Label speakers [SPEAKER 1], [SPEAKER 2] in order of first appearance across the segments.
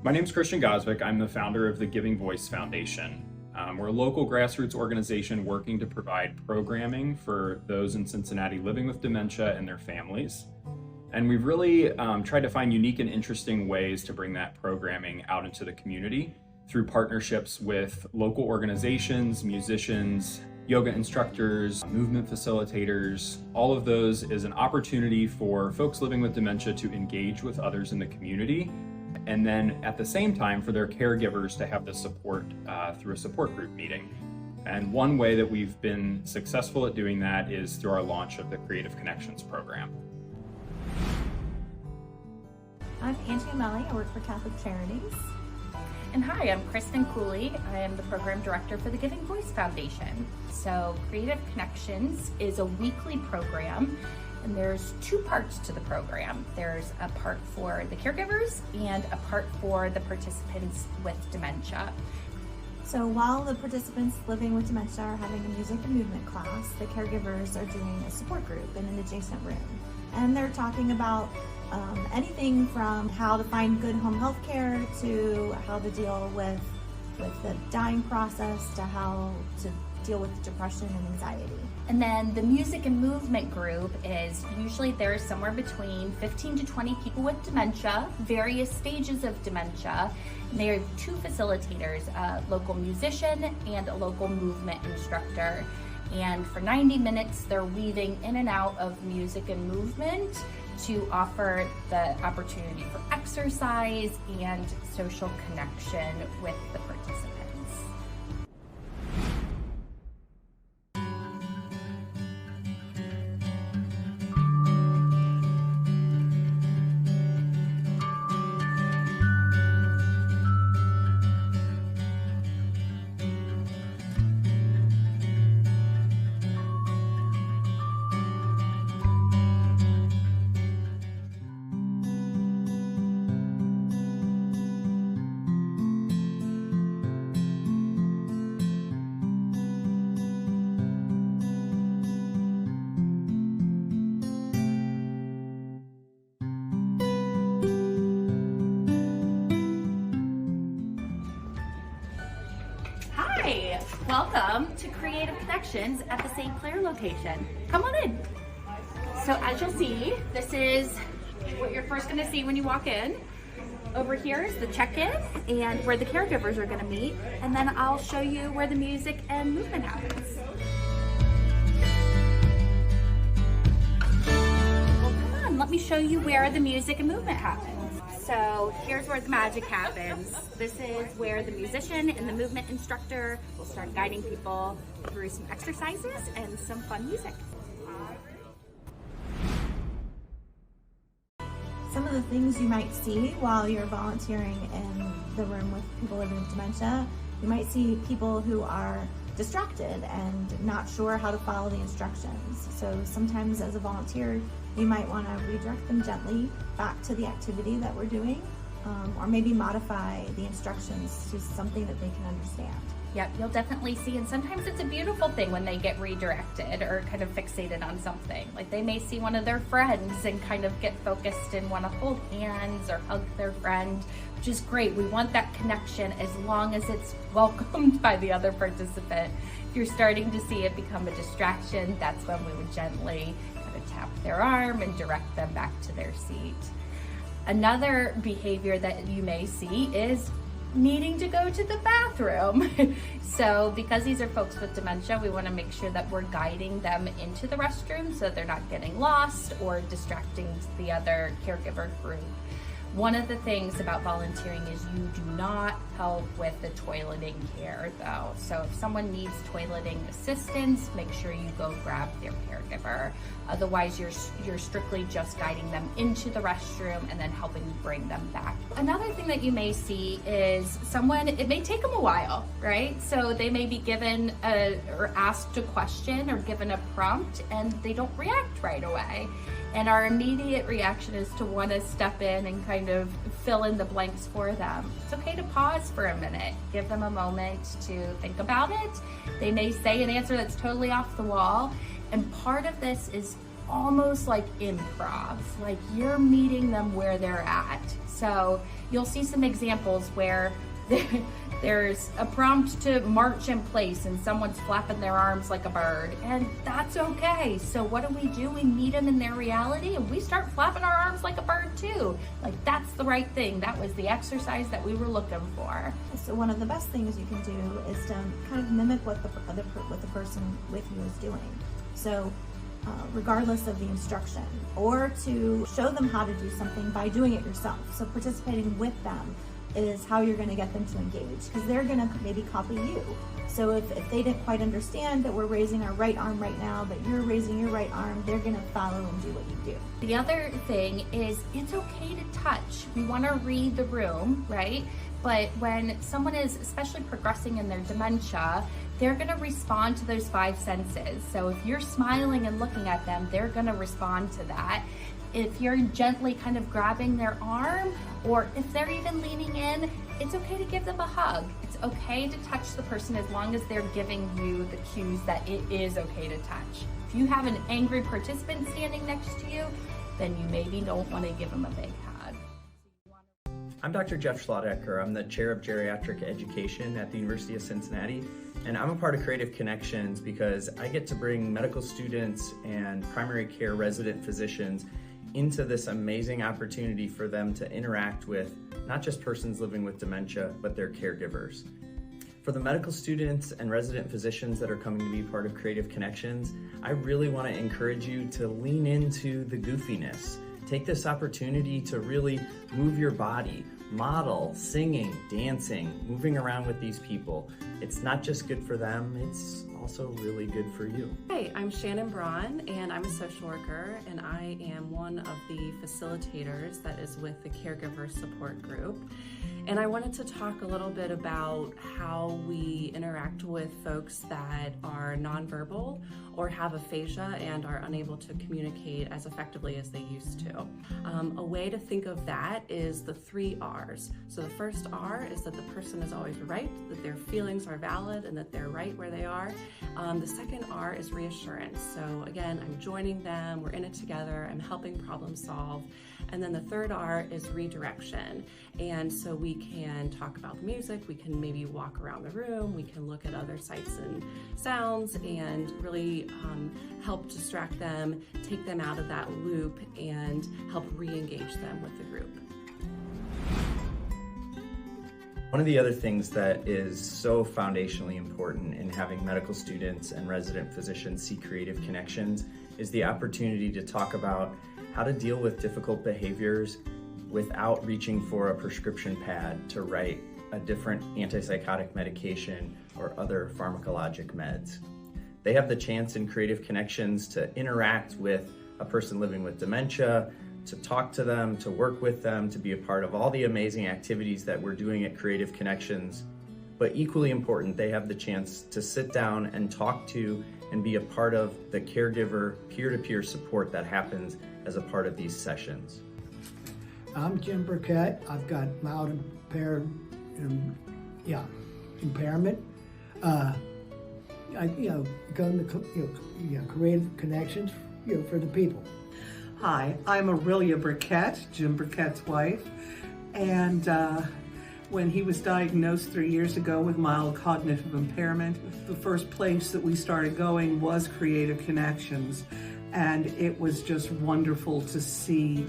[SPEAKER 1] My name is Christian Gosvick. I'm the founder of the Giving Voice Foundation. We're a local grassroots organization working to provide programming for those in Cincinnati living with dementia and their families. And we've really tried to find unique and interesting ways to bring that programming out into the community through partnerships with local organizations, musicians, yoga instructors, movement facilitators. All of those is an opportunity for folks living with dementia to engage with others in the community, and then at the same time for their caregivers to have the support through a support group meeting. And one way that we've been successful at doing that is through our launch of the Creative Connections program.
[SPEAKER 2] I'm Angie Amelli. I work for Catholic Charities.
[SPEAKER 3] And hi, I'm Kristen Cooley. I am the program director for the Giving Voice Foundation. So Creative Connections is a weekly program, and there's two parts to the program. There's a part for the caregivers and a part for the participants with dementia.
[SPEAKER 2] So while the participants living with dementia are having a music and movement class, the caregivers are doing a support group in an adjacent room. And they're talking about anything from how to find good home health care to how to deal with the dying process to how to deal with depression and anxiety.
[SPEAKER 3] And then the music and movement group is usually there's somewhere between 15 to 20 people with dementia, various stages of dementia. And they have two facilitators, a local musician and a local movement instructor. And for 90 minutes, they're weaving in and out of music and movement to offer the opportunity for exercise and social connection with the participants. Hi, welcome to Creative Connections at the St. Clair location. Come on in. So as you'll see, this is what you're first going to see when you walk in. Over here is the check-in and where the caregivers are going to meet, and then I'll show you where the music and movement happens. Well, come on, let me show you where the music and movement happens. So here's where the magic happens. This is where the musician and the movement instructor will start guiding people through some exercises and some fun music.
[SPEAKER 2] Some of the things you might see while you're volunteering in the room with people living with dementia, you might see people who are distracted and not sure how to follow the instructions. So sometimes as a volunteer, you might want to redirect them gently back to the activity that we're doing, or maybe modify the instructions to something that they can understand.
[SPEAKER 3] Yep, you'll definitely see, and sometimes it's a beautiful thing when they get redirected or kind of fixated on something. Like they may see one of their friends and kind of get focused and want to hold hands or hug their friend, which is great. We want that connection as long as it's welcomed by the other participant. If you're starting to see it become a distraction, that's when we would gently kind of tap their arm and direct them back to their seat. Another behavior that you may see is needing to go to the bathroom. So because these are folks with dementia, we want to make sure that we're guiding them into the restroom so they're not getting lost or distracting the other caregiver group. One of the things about volunteering is you do not help with the toileting care though. So if someone needs toileting assistance, make sure you go grab their caregiver. Otherwise, you're strictly just guiding them into the restroom and then helping bring them back. Another thing that you may see is someone, it may take them a while, right? So they may be given or asked a question or given a prompt and they don't react right away. And our immediate reaction is to want to step in and kind of fill in the blanks for them. It's okay to pause for a minute, give them a moment to think about it. They may say an answer that's totally off the wall. And part of this is almost like improv, like you're meeting them where they're at. So you'll see some examples where there's a prompt to march in place and someone's flapping their arms like a bird, and that's okay. So what do? We meet them in their reality and we start flapping our arms like a bird too. Like, that's the right thing. That was the exercise that we were looking for.
[SPEAKER 2] So one of the best things you can do is to kind of mimic what the person with you is doing. So regardless of the instruction, or to show them how to do something by doing it yourself. So participating with them is how you're going to get them to engage, because they're going to maybe copy you. So if they didn't quite understand that we're raising our right arm right now, but you're raising your right arm, they're going to follow and do what you do.
[SPEAKER 3] The other thing is, it's okay to touch. We want to read the room, right? But when someone is especially progressing in their dementia, they're going to respond to those 5 senses. So if you're smiling and looking at them, they're going to respond to that. If you're gently kind of grabbing their arm, or if they're even leaning in, it's okay to give them a hug. It's okay to touch the person as long as they're giving you the cues that it is okay to touch. If you have an angry participant standing next to you, then you maybe don't want to give them a big hug.
[SPEAKER 4] I'm Dr. Jeff Schlottecker. I'm the Chair of Geriatric Education at the University of Cincinnati, and I'm a part of Creative Connections because I get to bring medical students and primary care resident physicians into this amazing opportunity for them to interact with not just persons living with dementia, but their caregivers. For the medical students and resident physicians that are coming to be part of Creative Connections, I really want to encourage you to lean into the goofiness. Take this opportunity to really move your body, model, singing, dancing, moving around with these people. It's not just good for them, it's also really good for you.
[SPEAKER 5] Hi, I'm Shannon Braun, and I'm a social worker, and I am one of the facilitators that is with the Caregiver Support Group. And I wanted to talk a little bit about how we interact with folks that are nonverbal or have aphasia and are unable to communicate as effectively as they used to. A way to think of that is the 3 R's. So the first R is that the person is always right, that their feelings are valid and that they're right where they are. The second R is reassurance. So again, I'm joining them, we're in it together, I'm helping problem solve. And then the third R is redirection. And so we can talk about the music, we can maybe walk around the room, we can look at other sights and sounds and really help distract them, take them out of that loop, and help re-engage them with the group.
[SPEAKER 4] One of the other things that is so foundationally important in having medical students and resident physicians see Creative Connections is the opportunity to talk about how to deal with difficult behaviors without reaching for a prescription pad to write a different antipsychotic medication or other pharmacologic meds. They have the chance in Creative Connections to interact with a person living with dementia, to talk to them, to work with them, to be a part of all the amazing activities that we're doing at Creative Connections. But equally important, they have the chance to sit down and talk to and be a part of the caregiver peer-to-peer support that happens as a part of these sessions.
[SPEAKER 6] I'm Jim Burkett. I've got mild impairment. I go to Creative Connections, for the people.
[SPEAKER 7] Hi, I'm Aurelia Burkett, Jim Burkett's wife, and when he was diagnosed 3 years ago with mild cognitive impairment, the first place that we started going was Creative Connections, and it was just wonderful to see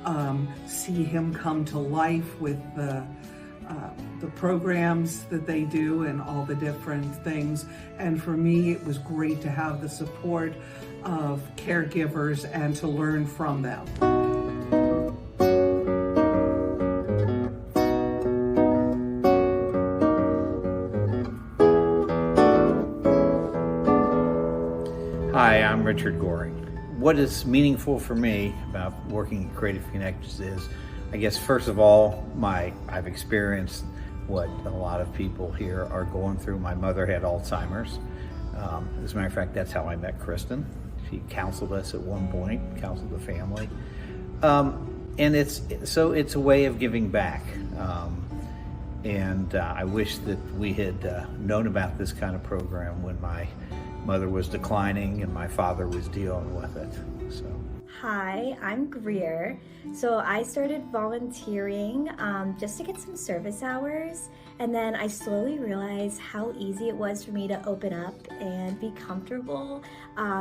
[SPEAKER 7] him come to life with the programs that they do and all the different things. And for me, it was great to have the support of caregivers and to learn from them.
[SPEAKER 8] Hi, I'm Richard Goring. What is meaningful for me about working at Creative Connections is, I guess, first of all, I've experienced what a lot of people here are going through. My mother had Alzheimer's. As a matter of fact, that's how I met Kristen. She counseled us at one point, counseled the family. And it's a way of giving back. And I wish that we had known about this kind of program when my mother was declining and my father was dealing with it. So.
[SPEAKER 9] Hi, I'm Greer. So I started volunteering just to get some service hours, and then I slowly realized how easy it was for me to open up and be comfortable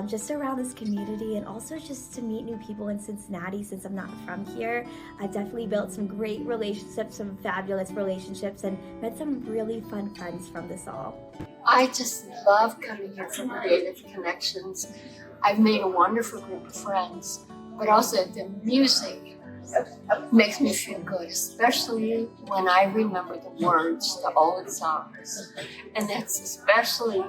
[SPEAKER 9] just around this community, and also just to meet new people in Cincinnati since I'm not from here. I definitely built some great relationships, some fabulous relationships, and met some really fun friends from this all.
[SPEAKER 10] I just love coming here for Creative Connections. I've made a wonderful group of friends, but also the music makes me feel good, especially when I remember the words to old songs. And that's especially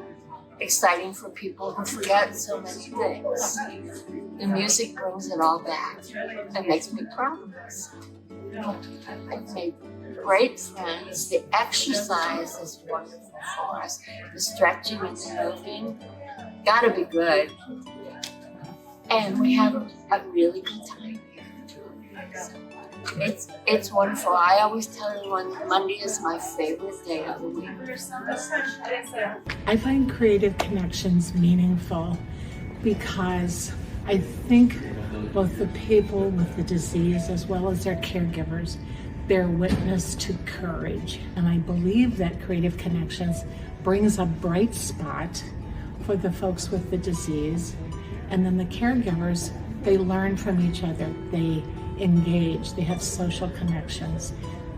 [SPEAKER 10] exciting for people who forget so many things. The music brings it all back and makes me proud of myself. I've made great friends. The exercise is wonderful for us. The stretching and the moving, gotta be good. And we have a really good time here. It's wonderful. I always tell everyone Monday is my favorite day of the week.
[SPEAKER 11] I find Creative Connections meaningful because I think both the people with the disease as well as their caregivers bear witness to courage. And I believe that Creative Connections brings a bright spot for the folks with the disease. And then the caregivers, they learn from each other. They engage, they have social connections.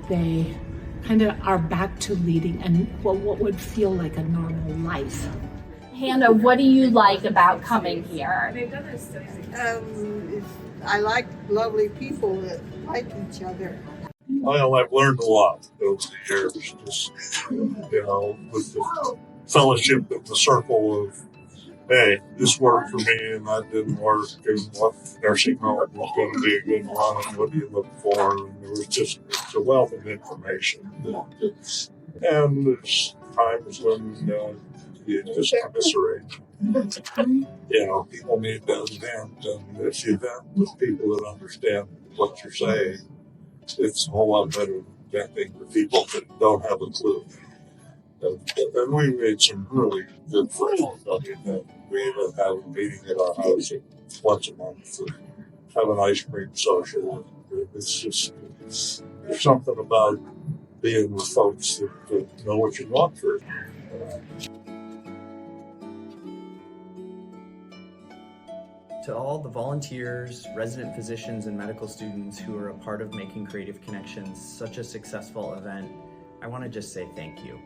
[SPEAKER 11] They kind of are back to leading and what would feel like a normal life.
[SPEAKER 3] Hannah, what do you like about coming here?
[SPEAKER 12] I like lovely people that like each other.
[SPEAKER 13] Well, I've learned a lot over the years, just, with the fellowship in the circle of, hey, this worked for me and that didn't work, and what nursing home was going to be a good one, and what do you look for, and there was just a wealth of information. And there's times when you just commiserate. People need to vent, and if you vent with people that understand what you're saying, it's a whole lot better than venting with people that don't have a clue. And we made some really good friends. We even have a meeting at our house once a month and have an ice cream social. It's just, there's something about being with folks that know what you want for.
[SPEAKER 4] To all the volunteers, resident physicians, and medical students who are a part of making Creative Connections such a successful event, I want to just say thank you.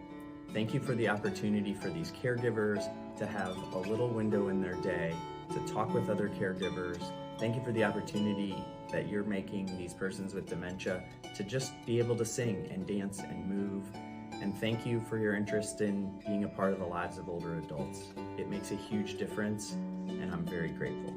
[SPEAKER 4] Thank you for the opportunity for these caregivers to have a little window in their day to talk with other caregivers. Thank you for the opportunity that you're making these persons with dementia to just be able to sing and dance and move. And thank you for your interest in being a part of the lives of older adults. It makes a huge difference, and I'm very grateful.